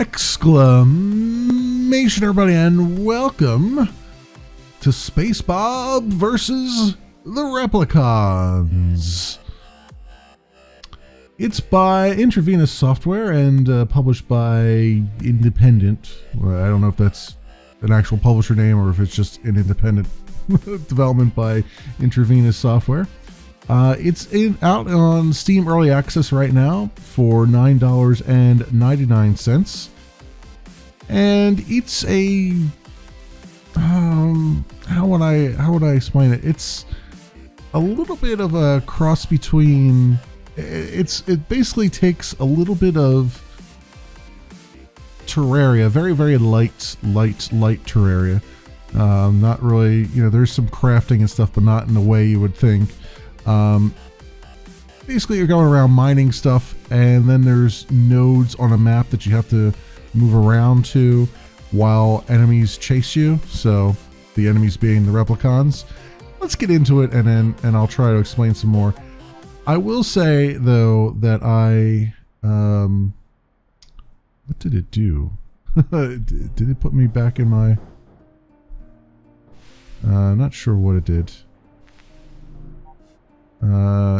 Exclamation, everybody, and welcome to Space Bob versus the Replicons. It's by Intravenous Software and published by Independent. I don't know if that's an actual publisher name or if it's just an independent development by Intravenous Software. It's out on Steam Early Access right now for $9.99, and it's a how would I explain it? It's a little bit of a cross between. It basically takes a little bit of Terraria, very light Terraria. Not really, there's some crafting and stuff, but not in the way you would think. Basically, you're going around mining stuff, and then there's nodes on a map that you have to move around to while enemies chase you. So the enemies being the Replicons. Let's get into it, and I'll try to explain some more. I will say though that what did it do? Did it put me back in my? Not sure what it did.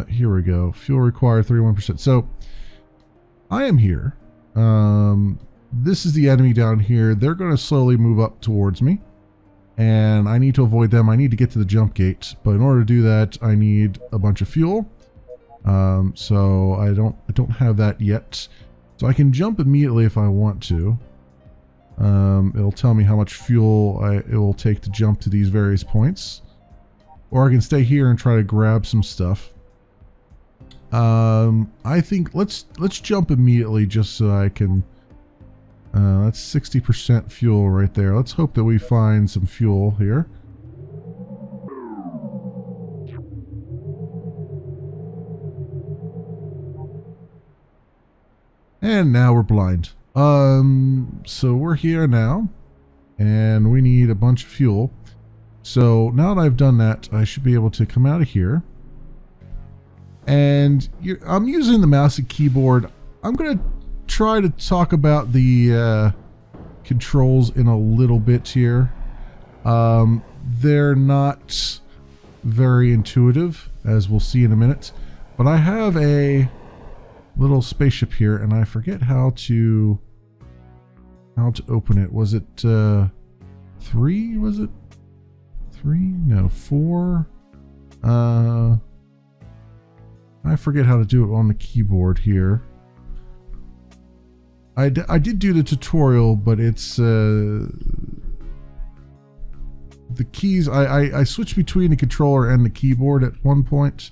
Here we go. Fuel required 31%. So I am here. This is the enemy down here. They're going to slowly move up towards me, and I need to avoid them. I need to get to the jump gate, but in order to do that, I need a bunch of fuel. So I don't have that yet. So I can jump immediately if I want to. It'll tell me how much fuel it will take to jump to these various points. Or I can stay here and try to grab some stuff. I think let's jump immediately just so I can. That's 60% fuel right there. Let's hope that we find some fuel here. And now we're blind. So we're here now, and we need a bunch of fuel. So now that I've done that, I should be able to come out of here. And I'm using the mouse and keyboard. I'm going to try to talk about the controls in a little bit here. They're not very intuitive, as we'll see in a minute. But I have a little spaceship here, and I forget how to open it. Was it 3? Was it 3? No, 4. I forget how to do it on the keyboard here. I did do the tutorial, but it's the keys. I switched between the controller and the keyboard at one point,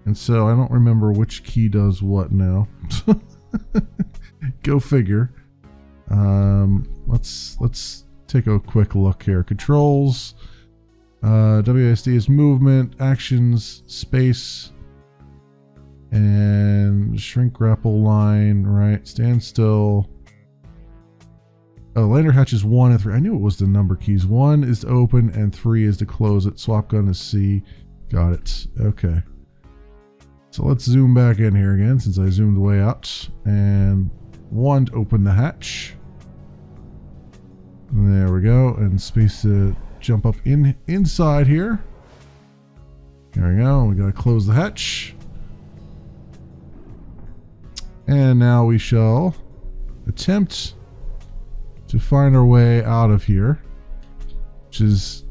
and so I don't remember which key does what now. Go figure. Let's take a quick look here. Controls. WASD is movement, actions, space, and shrink grapple line, right? Stand still. Oh, lander hatch is 1 and 3. I knew it was the number keys. 1 is to open and 3 is to close it. Swap gun is C. Got it. Okay. So let's zoom back in here again since I zoomed way out. And 1 to open the hatch. There we go. And space to jump up inside here. There we go. We gotta close the hatch. And now we shall attempt to find our way out of here, which is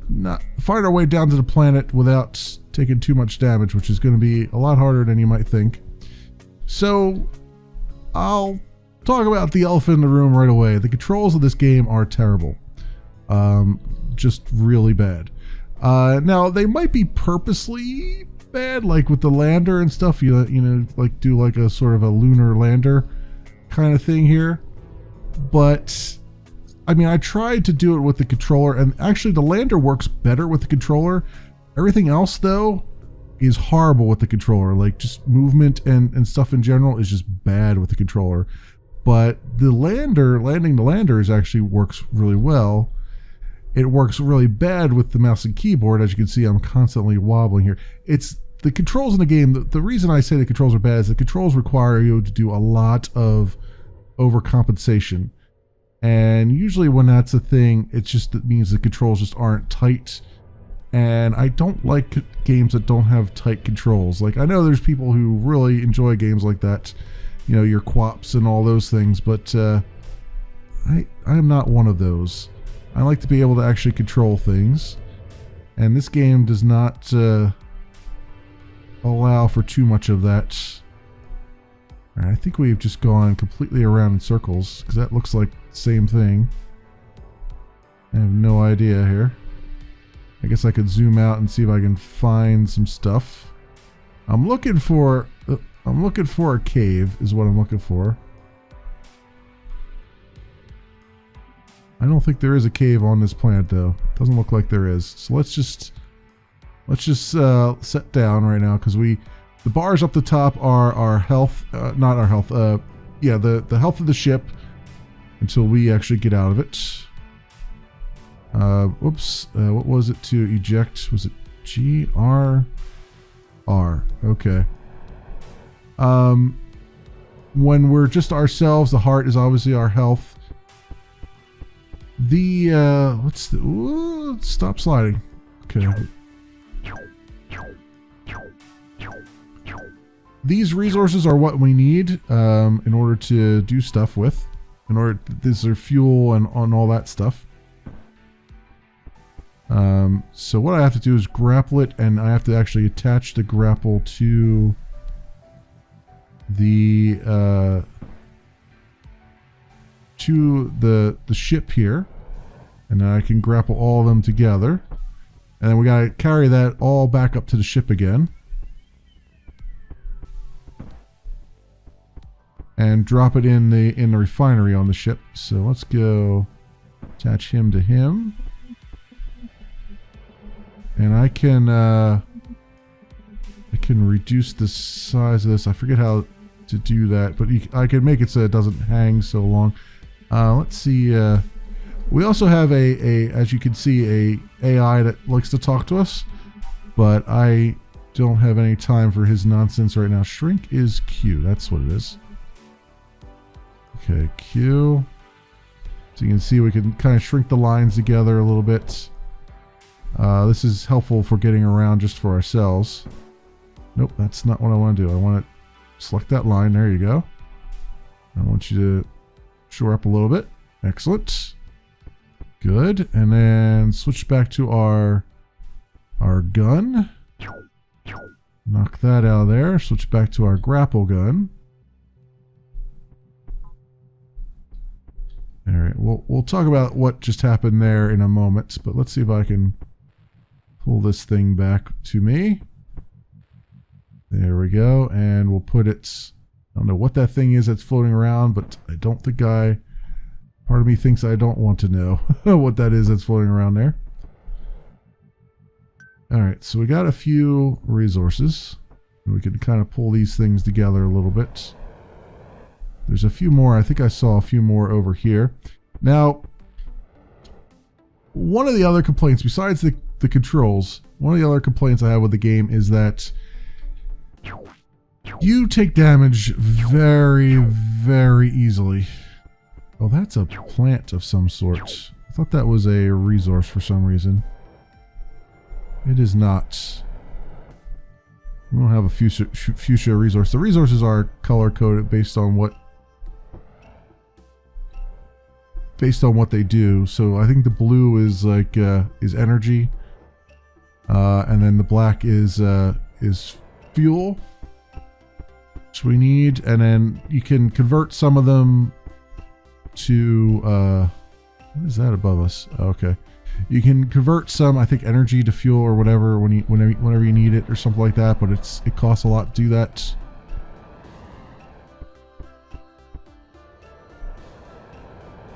not find our way down to the planet without taking too much damage, which is going to be a lot harder than you might think. So I'll talk about the elephant in the room right away. The controls of this game are terrible. Just really bad. Now they might be purposely bad, like with the lander and stuff. You know, like do like a sort of a lunar lander kind of thing here. But I mean, I tried to do it with the controller, and actually the lander works better with the controller. Everything else though is horrible with the controller. Like just movement and stuff in general is just bad with the controller. But the landing the lander actually works really well. It works really bad with the mouse and keyboard. As you can see, I'm constantly wobbling here. It's the controls in the game. The reason I say the controls are bad is the controls require you to do a lot of overcompensation. And usually when that's a thing, it means the controls just aren't tight. And I don't like games that don't have tight controls. Like, I know there's people who really enjoy games like that, you know, your QWOPs and all those things, but I am not one of those. I like to be able to actually control things, and this game does not allow for too much of that. All right, I think we've just gone completely around in circles, because that looks like the same thing. I have no idea here. I guess I could zoom out and see if I can find some stuff. I'm looking for a cave is what I'm looking for. I don't think there is a cave on this planet though. Doesn't look like there is. So let's just set down right now, because the bars up the top are our health, not our health. Yeah, the health of the ship until we actually get out of it. Whoops. What was it to eject? Was it G R R? Okay. When we're just ourselves, the heart is obviously our health. Ooh, stop sliding. Okay. These resources are what we need in order to do stuff with. These are fuel and on all that stuff. So what I have to do is grapple it, and I have to actually attach the grapple to the ship here, and then I can grapple all of them together, and then we gotta carry that all back up to the ship again and drop it in the refinery on the ship. So let's go attach him to him, and I can reduce the size of this. I forget how to do that, but I can make it so it doesn't hang so long. Let's see. We also have as you can see, a AI that likes to talk to us, but I don't have any time for his nonsense right now. Shrink is Q. That's what it is. Okay, Q. So you can see we can kind of shrink the lines together a little bit. This is helpful for getting around just for ourselves. Nope, that's not what I want to do. I want to select that line. There you go. I want you to shore up a little bit. Excellent. Good. And then switch back to our gun. Knock that out of there. Switch back to our grapple gun. All right. We'll talk about what just happened there in a moment, but let's see if I can pull this thing back to me. There we go. And we'll put it, I don't know what that thing is that's floating around, but I don't think part of me thinks I don't want to know what that is that's floating around there. All right, so we got a few resources. We can kind of pull these things together a little bit. There's a few more. I think I saw a few more over here. Now, one of the other complaints, besides the controls, one of the other complaints I have with the game is that you take damage very, very easily. Oh, that's a plant of some sort. I thought that was a resource for some reason. It is not. We don't have a fuchsia resource. The resources are color-coded based on what they do. So I think the blue is like is energy, and then the black is fuel, which we need, and then you can convert some of them to what is that above us? Oh, okay, you can convert some, I think, energy to fuel or whatever whenever you need it or something like that, but it costs a lot to do that.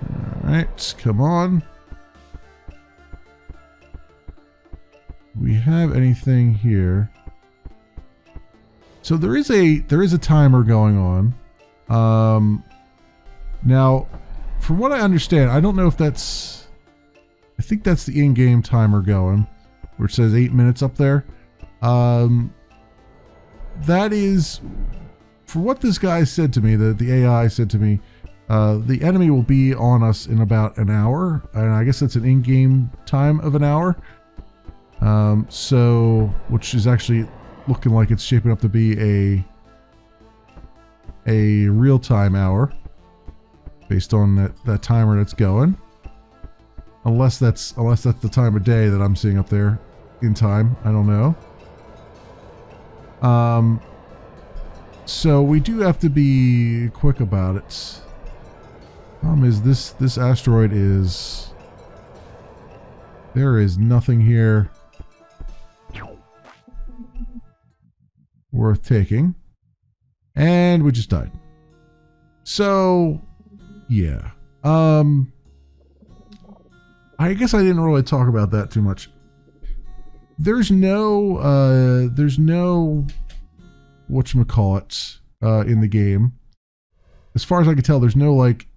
All right, come on. We have anything here? So there is a timer going on. Now, from what I understand, I don't know if that's, I think that's the in-game timer going, where it says 8 minutes up there. That is, for what this guy said to me, the AI said to me, The enemy will be on us in about an hour, and I guess that's an in-game time of an hour. So, which is actually looking like it's shaping up to be a real-time hour based on that timer that's going. Unless that's the time of day that I'm seeing up there in time. I don't know. So we do have to be quick about it. Problem is this asteroid is... There is nothing here worth taking. And we just died. So, yeah. I guess I didn't really talk about that too much. There's no whatchamacallit in the game. As far as I can tell, there's no like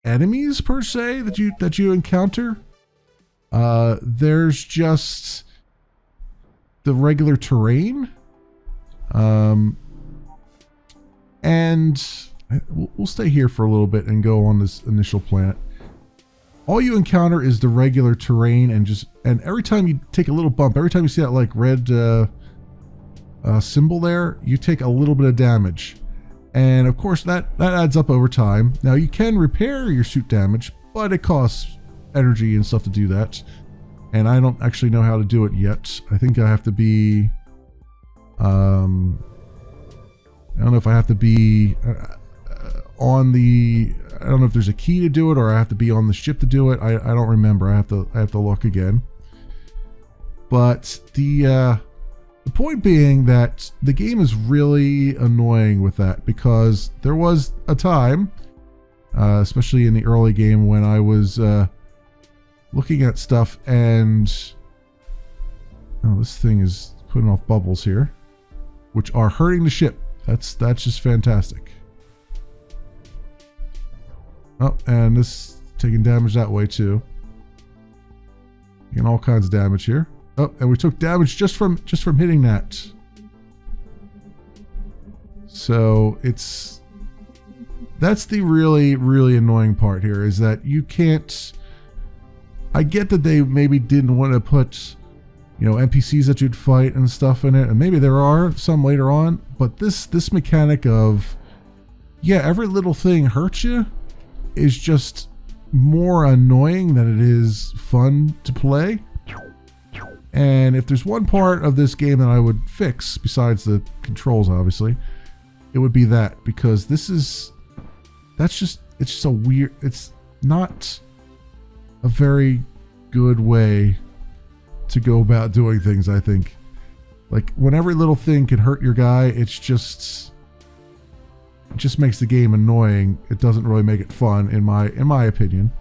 enemies per se that you encounter. There's just the regular terrain. And we'll stay here for a little bit and go on this initial planet. All you encounter is the regular terrain, and every time you take a little bump, every time you see that like red symbol there, you take a little bit of damage. And of course that adds up over time. Now you can repair your suit damage, but it costs energy and stuff to do that. And I don't actually know how to do it yet. I think I have to be... I don't know if I have to be on the... I don't know if there's a key to do it or I have to be on the ship to do it. I don't remember. I have to look again. But the point being that the game is really annoying with that, because there was a time, especially in the early game, when I was looking at stuff and... Oh, this thing is putting off bubbles here, which are hurting the ship. That's just fantastic. Oh, and this taking damage that way too. Getting all kinds of damage here. Oh, and we took damage just from hitting that. So that's the really annoying part here, is that you can't... I get that they maybe didn't want to put, you know, NPCs that you'd fight and stuff in it, and maybe there are some later on, but this mechanic of, yeah, every little thing hurts you is just more annoying than it is fun to play. And if there's one part of this game that I would fix, besides the controls obviously, it would be that, because it's just a weird, it's not a very good way to go about doing things, I think. Like, when every little thing can hurt your guy, it just makes the game annoying. It doesn't really make it fun, in my opinion.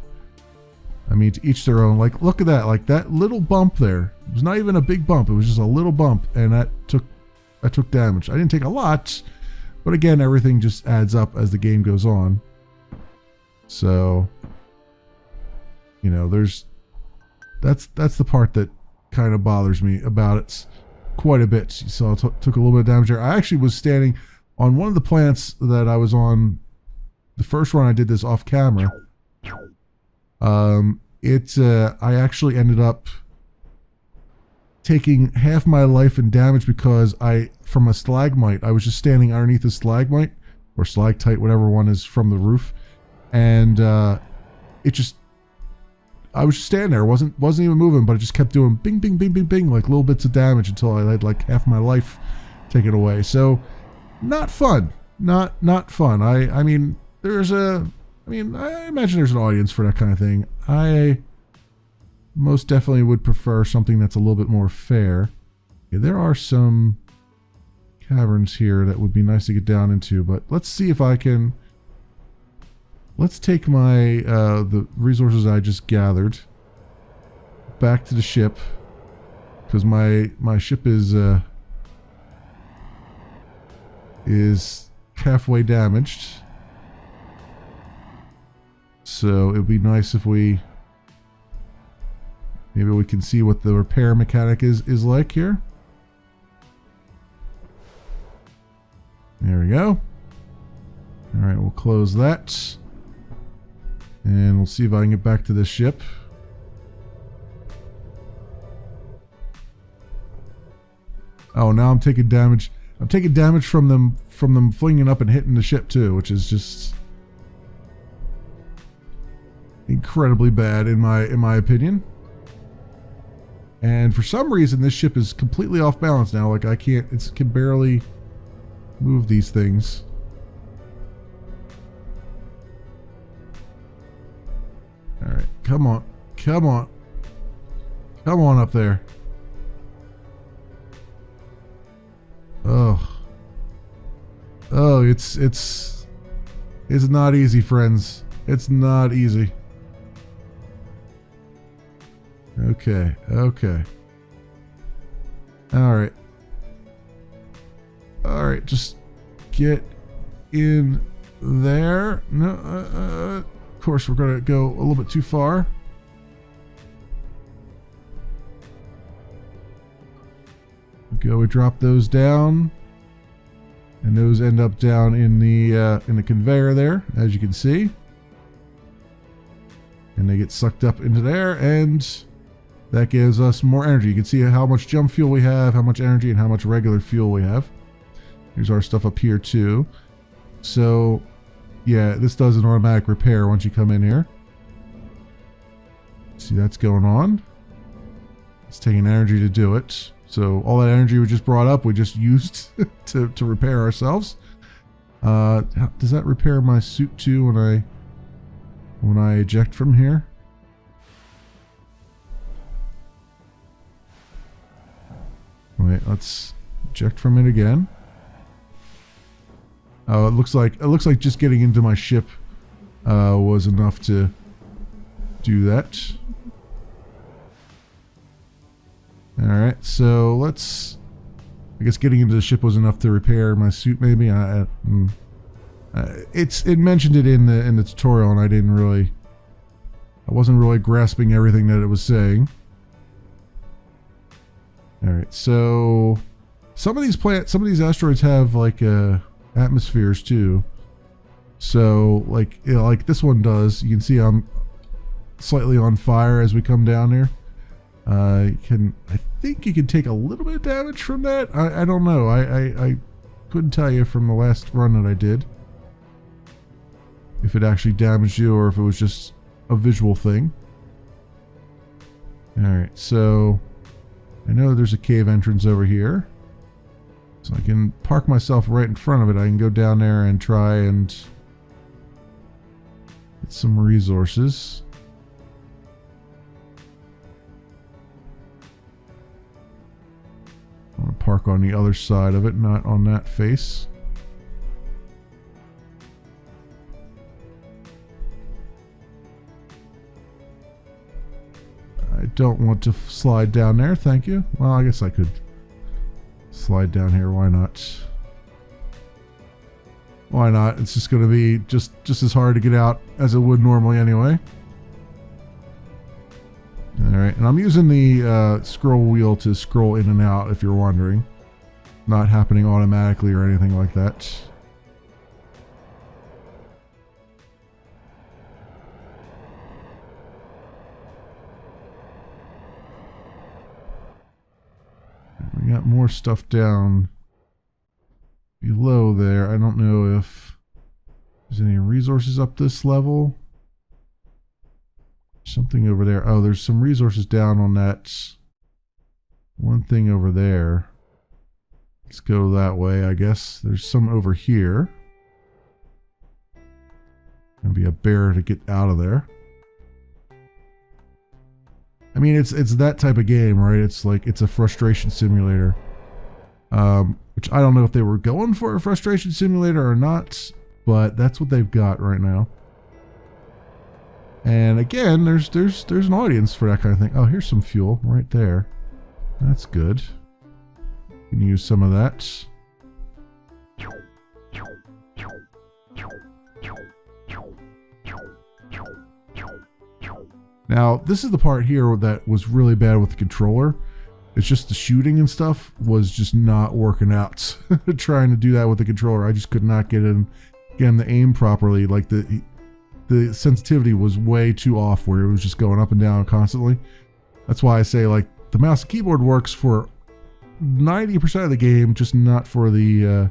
I mean, to each their own. Like, look at that. Like, that little bump there. It was not even a big bump. It was just a little bump, and I took damage. I didn't take a lot, but again, everything just adds up as the game goes on. So, you know, that's the part that kind of bothers me about it quite a bit. So I took a little bit of damage there. I actually was standing on one of the planets that I was on. The first run I did this off camera. I actually ended up taking half my life in damage because from a stalagmite, I was just standing underneath a stalagmite or stalactite, whatever one is, from the roof, and I was just standing there, wasn't even moving, but it just kept doing bing, bing, bing, bing, bing, like little bits of damage until I had like half my life taken away. So, not fun, not fun. I mean, I imagine there's an audience for that kind of thing. I most definitely would prefer something that's a little bit more fair. Yeah, there are some caverns here that would be nice to get down into, but let's see if I can... Let's take my the resources I just gathered back to the ship, because my ship is halfway damaged. So it would be nice if maybe we can see what the repair mechanic is like here. There we go. All right, we'll close that. And we'll see if I can get back to this ship. Oh, now I'm taking damage. I'm taking damage from them flinging up and hitting the ship too, which is just incredibly bad in my opinion. And for some reason, this ship is completely off balance now. Like I can barely move these things. All right, come on, come on, come on up there. Oh, it's not easy, friends. It's not easy. Okay, okay. All right. All right, just get in there. No, of course we're gonna go a little bit too far. We drop those down, and those end up down in the conveyor there, as you can see, and they get sucked up into there, and that gives us more energy. You can see how much jump fuel we have, how much energy, and how much regular fuel we have. Here's our stuff up here too. So yeah, this does an automatic repair once you come in here. See, that's going on. It's taking energy to do it. So all that energy we just brought up, we just used to repair ourselves. Does that repair my suit too when I eject from here? Wait, let's eject from it again. Oh, it looks like just getting into my ship was enough to do that. Alright, so let's... I guess getting into the ship was enough to repair my suit, maybe? It mentioned it in the tutorial, and I wasn't really grasping everything that it was saying. Alright, so... Some of these asteroids have, like, atmospheres, too. So, like this one does. You can see I'm slightly on fire as we come down here. I think you can take a little bit of damage from that. I don't know. I couldn't tell you from the last run that I did if it actually damaged you or if it was just a visual thing. Alright, so I know there's a cave entrance over here. So I can park myself right in front of it. I can go down there and try and get some resources. I want to park on the other side of it, not on that face. I don't want to slide down there, thank you. Well, I guess I could slide down here, why not? Why not? It's just going to be just as hard to get out as it would normally anyway. Alright, and I'm using the scroll wheel to scroll in and out, if you're wondering. Not happening automatically or anything like that. We got more stuff down below there. I don't know if there's any resources up this level. Something over there. Oh, there's some resources down on that one thing over there. Let's go that way, I guess. There's some over here. Gonna be a bear to get out of there. I mean, it's that type of game, right? It's like, it's a frustration simulator. Which I don't know if they were going for a frustration simulator or not, but that's what they've got right now. And again, there's an audience for that kind of thing. Oh, here's some fuel right there. That's good. You can use some of that. Now, this is the part here that was really bad with the controller. It's just the shooting and stuff was just not working out. Trying to do that with the controller, I just could not get him to aim properly. Like the sensitivity was way too off, where it was just going up and down constantly. That's why I say, like, the mouse and keyboard works for 90% of the game, just not for the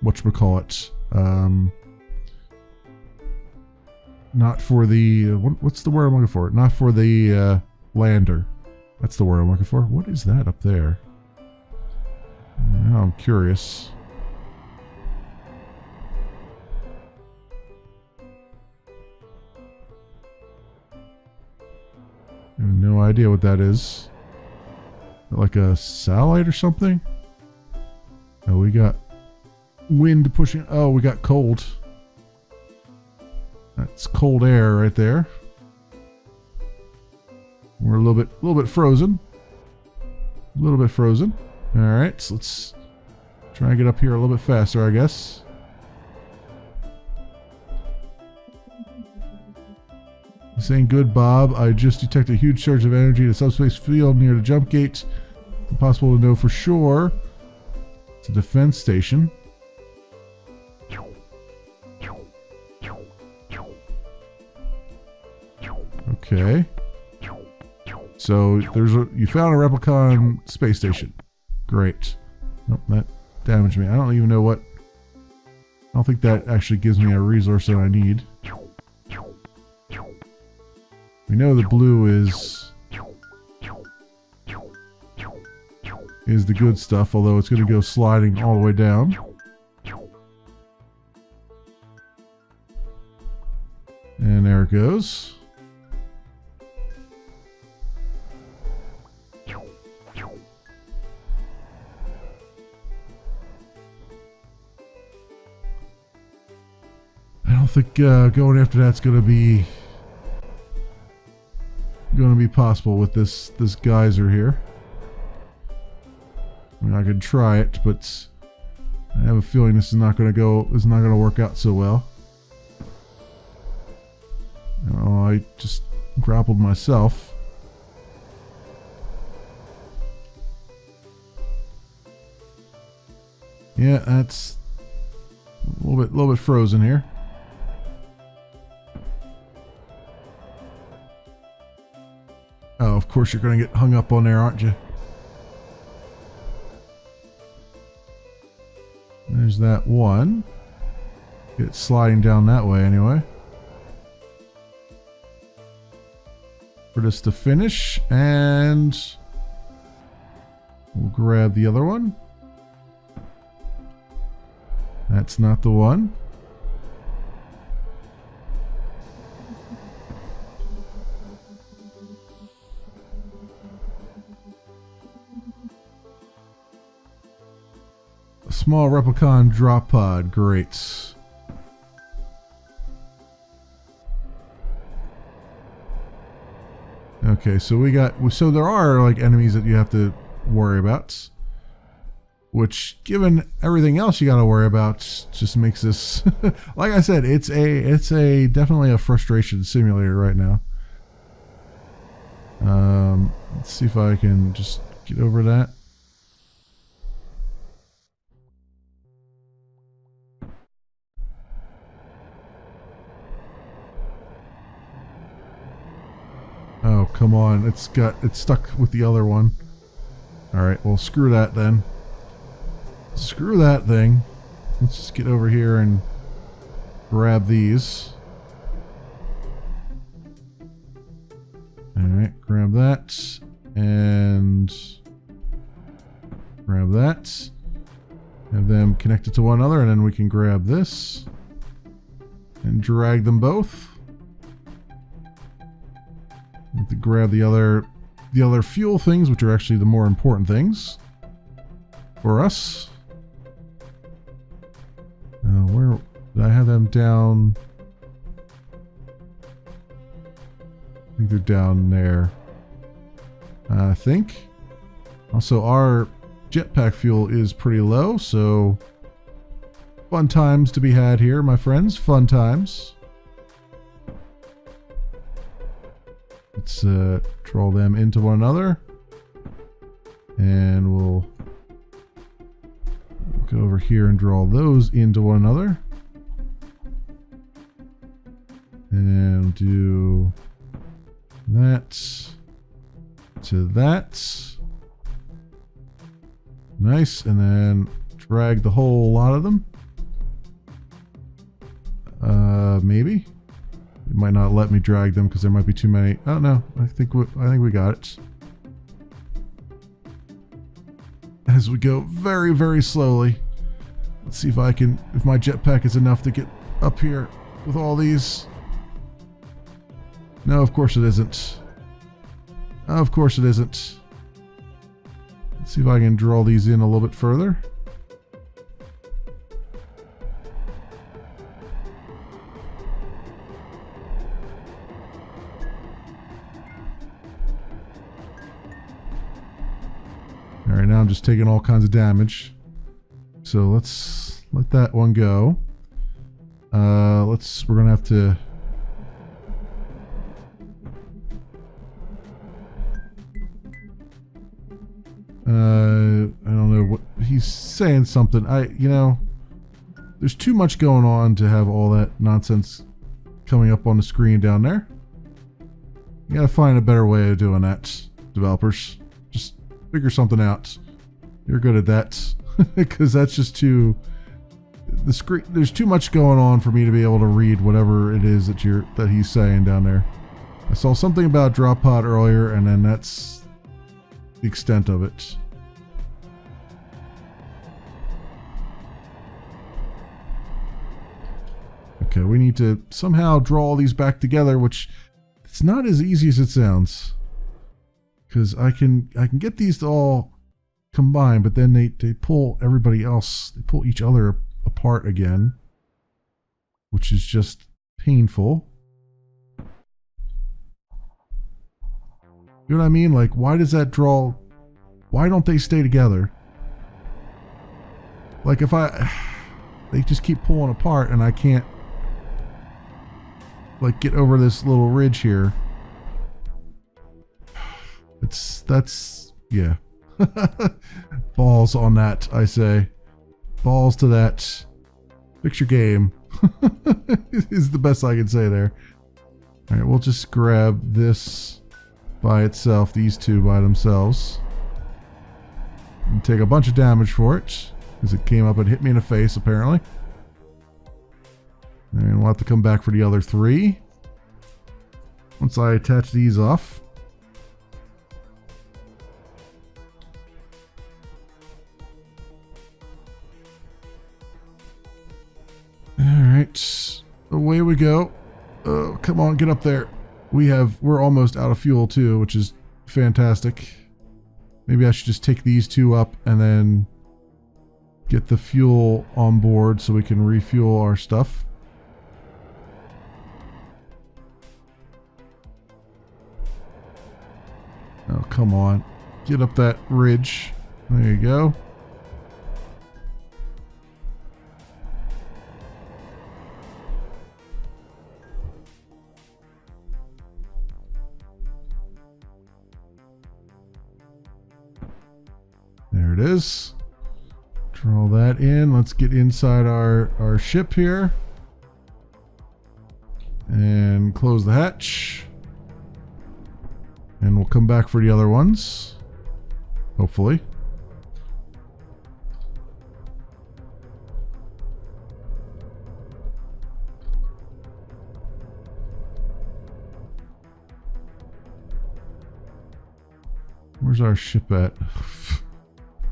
whatchamacallit, not for the what's the word I'm looking for? Not for the lander. That's the word I'm looking for. What is that up there? Now I'm curious. I have no idea what that is. Like a satellite or something? Oh, we got wind pushing. Oh, we got cold. That's cold air right there. We're a little bit frozen. A little bit frozen. All right, so let's try and get up here a little bit faster, I guess. Saying good, Bob. I just detected a huge surge of energy in a subspace field near the jump gate. It's impossible to know for sure. It's a defense station. Okay. So you found a Replicon space station. Great. Nope, that damaged me. I don't even know what. I don't think that actually gives me a resource that I need. We know the blue is the good stuff, although it's going to go sliding all the way down. And there it goes. I don't think going after that's going to be possible with this geyser here. I mean, I could try it, but I have a feeling this is not going to work out so well. Oh, I just grappled myself. Yeah, that's a little bit frozen here. Oh, of course you're going to get hung up on there, aren't you? There's that one. Get sliding down that way anyway. For this to finish, and we'll grab the other one. That's not the one. A small Replicon drop pod, great. Okay, so there are like enemies that you have to worry about, which, given everything else you got to worry about, just makes this like I said, it's definitely a frustration simulator right now. Let's see if I can just get over that. Oh, come on. It's stuck with the other one. Alright, well, screw that then. Screw that thing. Let's just get over here and grab these. Alright, grab that. And grab that. Have them connected to one another, and then we can grab this. And drag them both. To grab the other fuel things, which are actually the more important things for us. Where did I have them down? I think they're down there. I think. Also, our jetpack fuel is pretty low, so fun times to be had here, my friends. Fun times. Let's draw them into one another, and we'll Go over here and draw those into one another. And do that to that. Nice. And then drag the whole lot of them. Maybe. It might not let me drag them because there might be too many. Oh no, I think we got it. As we go very, very slowly. Let's see if my jetpack is enough to get up here with all these. No, of course it isn't. Of course it isn't. Let's see if I can draw these in a little bit further. Alright, now I'm just taking all kinds of damage. So let's let that one go. We're gonna have to I don't know what he's saying something. There's too much going on to have all that nonsense coming up on the screen down there. You gotta find a better way of doing that, developers. Just figure something out. You're good at that. Because that's just too... The screen, there's too much going on for me to be able to read whatever it is that he's saying down there. I saw something about drop pod earlier, and then that's the extent of it. Okay, we need to somehow draw all these back together, which it's not as easy as it sounds. Because I can get these to all combine, but then they pull everybody else, they pull each other apart again, which is just painful. You know what I mean? Like, why don't they stay together? Like, they just keep pulling apart and I can't, like, get over this little ridge here. Yeah. Balls on that, I say. Balls to that. Fix your game. Is the best I can say there. Alright, we'll just grab this by itself, these two by themselves. And take a bunch of damage for it. Because it came up and hit me in the face, apparently. And we'll have to come back for the other three. Once I attach these off. Alright, away we go. Oh, come on, get up there. We're almost out of fuel too, which is fantastic. Maybe I should just take these two up and then get the fuel on board so we can refuel our stuff. Oh, come on. Get up that ridge. There you go. There it is. Draw that in. Let's get inside our ship here. And close the hatch. And we'll come back for the other ones. Hopefully. Where's our ship at?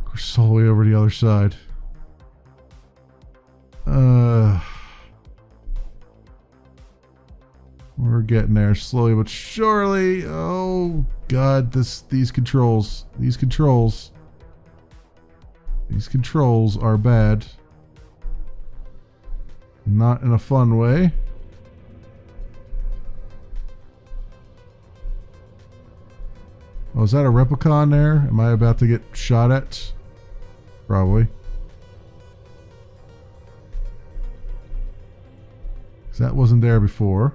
We're all the way over the other side. We're getting there slowly but surely. Oh God, these controls are bad. Not in a fun way. Oh, is that a Replicon there? Am I about to get shot at? Probably. 'Cause that wasn't there before.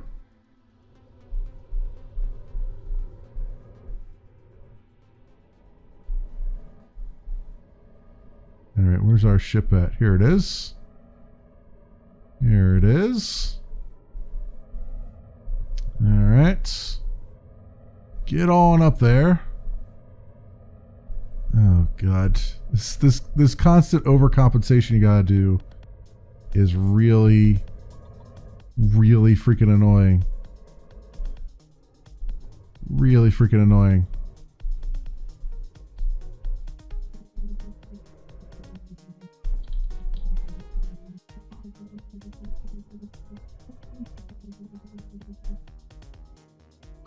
Alright, Where's our ship at? Here it is. Here it is. Alright. Get on up there. Oh god. This constant overcompensation you gotta do is really, really freaking annoying. Really freaking annoying.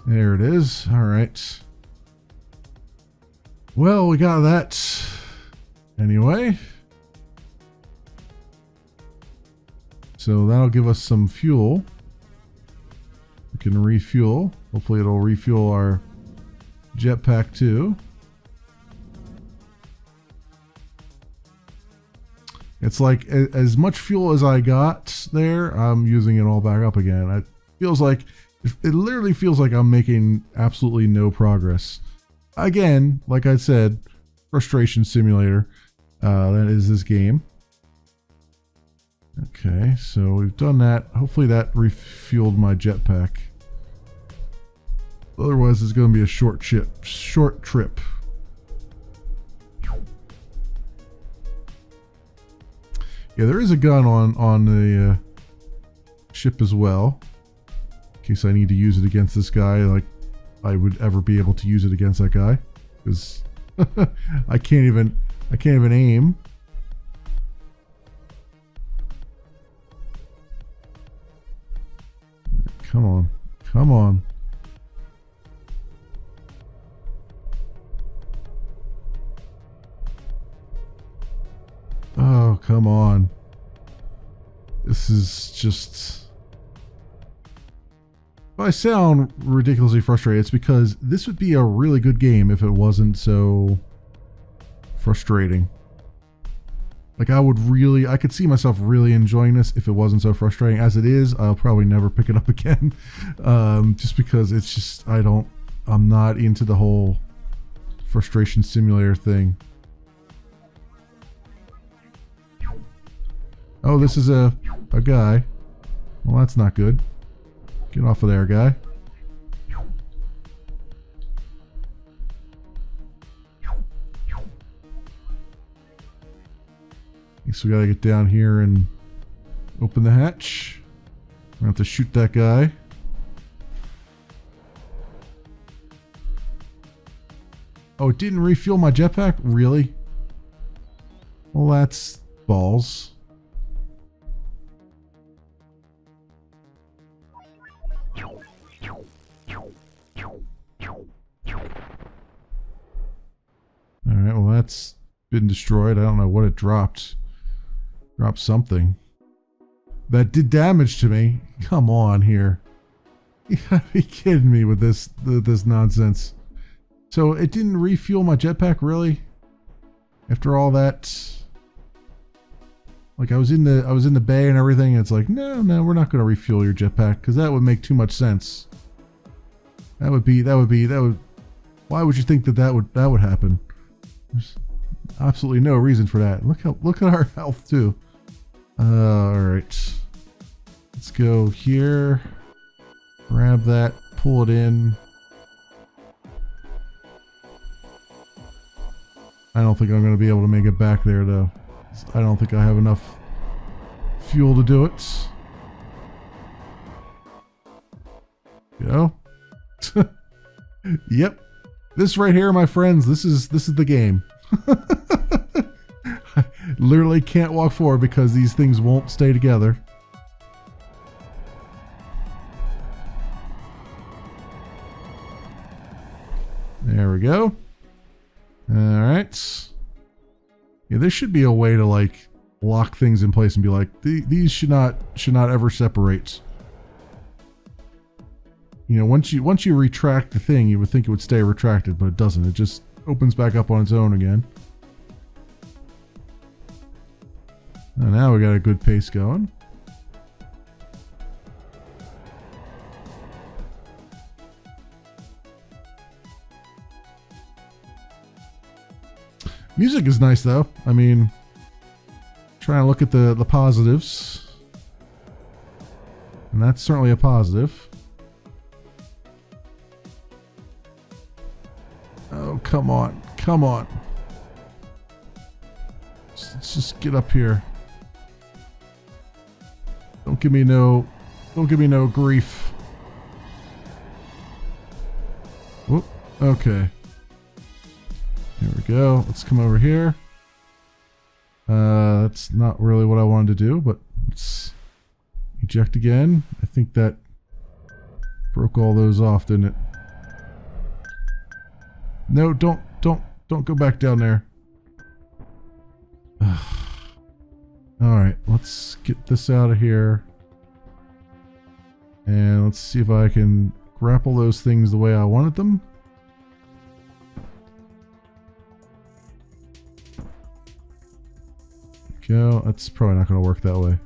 There it is. All right. Well, we got that. Anyway. So that'll give us some fuel. We can refuel. Hopefully it'll refuel our jetpack too. It's like as much fuel as I got there, I'm using it all back up again. It feels like, it literally feels like I'm making absolutely no progress. Again, like I said, frustration simulator. That is this game. Okay, so we've done that. Hopefully that refueled my jetpack. Otherwise, it's going to be a short trip. Yeah, there is a gun on the ship as well, in case I need to use it against this guy. Like I would ever be able to use it against that guy, because I can't even aim. Come on, come on. Oh, come on. This is just... If I sound ridiculously frustrated, it's because this would be a really good game if it wasn't so frustrating. Like I could see myself really enjoying this if it wasn't so frustrating. As it is, I'll probably never pick it up again. Just because it's just, I'm not into the whole frustration simulator thing. Oh, this is a guy. Well, that's not good. Get off of there, guy. Guess we gotta get down here and open the hatch. I have to shoot that guy. Oh, it didn't refuel my jetpack? Really? Well, that's balls. Alright, well that's been destroyed. I don't know what it dropped. Dropped something. That did damage to me. Come on here. You gotta be kidding me with this nonsense. So it didn't refuel my jetpack, really? After all that, like I was in the bay and everything, and it's like, no, we're not gonna refuel your jetpack, because that would make too much sense. That would why would you think that would happen? There's absolutely no reason for that. Look at our health too. Alright. Let's go here. Grab that, pull it in. I don't think I'm going to be able to make it back there though. I don't think I have enough fuel to do it. Go. Yep. This right here, my friends, this is the game. I literally can't walk forward because these things won't stay together. There we go. Alright. Yeah, there should be a way to like lock things in place and be like, these should not ever separate. You know, once you retract the thing, you would think it would stay retracted, but it doesn't. It just opens back up on its own again. And now we got a good pace going. Music is nice though. I mean, Trying to look at the positives. And that's certainly a positive. Oh, come on. Come on. Let's just get up here. Don't give me no grief. Whoop. Okay. Here we go. Let's come over here. That's not really what I wanted to do, but let's eject again. I think that broke all those off, didn't it? No, don't go back down there. Alright, let's get this out of here. And let's see if I can grapple those things the way I wanted them. Go. That's probably not going to work that way.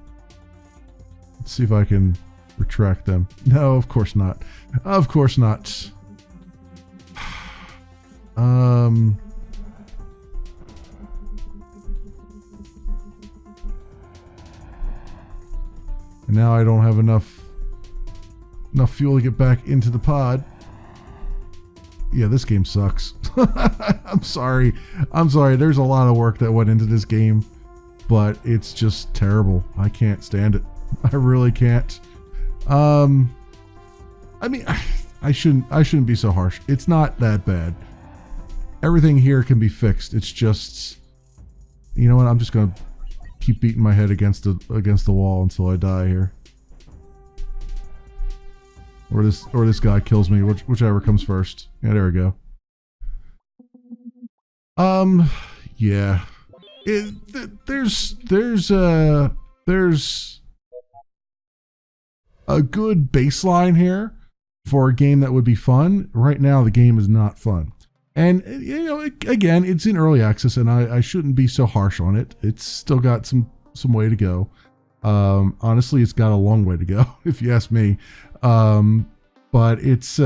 Let's see if I can retract them. No, of course not. Of course not. And now I don't have enough fuel to get back into the pod. Yeah, this game sucks. I'm sorry. There's a lot of work that went into this game, but it's just terrible. I can't stand it. I really can't. I mean, I shouldn't be so harsh. It's not that bad. Everything here can be fixed. It's just, you know what? I'm just gonna keep beating my head against the wall until I die here, or this guy kills me, whichever comes first. Yeah, there we go. Yeah. There's a good baseline here for a game that would be fun. Right now, the game is not fun. And, you know, again, it's in early access, and I shouldn't be so harsh on it. It's still got some way to go. Honestly, it's got a long way to go, if you ask me. But it's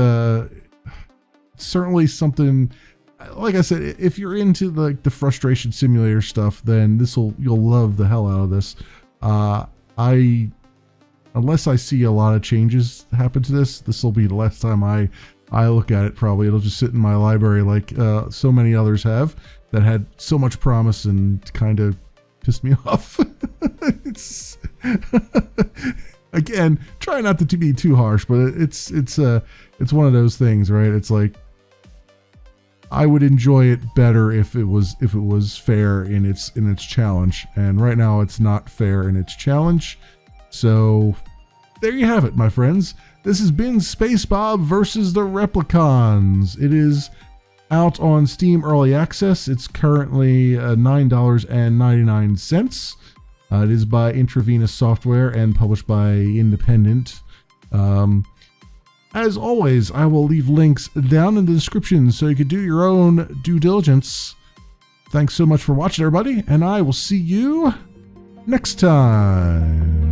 certainly something. Like I said, if you're into the frustration simulator stuff, then you'll love the hell out of this. Unless I see a lot of changes happen to this will be the last time I look at it. Probably it'll just sit in my library like so many others have that had so much promise and kind of pissed me off. It's again, try not to be too harsh, but it's one of those things, right? It's like, I would enjoy it better if it was fair in its challenge, and right now it's not fair in its challenge. So there you have it, my friends. This has been Space Bob versus the Replicons. It is out on Steam Early Access. It's currently $9.99. It is by Intravenous Software and published by Independent. As always, I will leave links down in the description so you can do your own due diligence. Thanks so much for watching, everybody, and I will see you next time.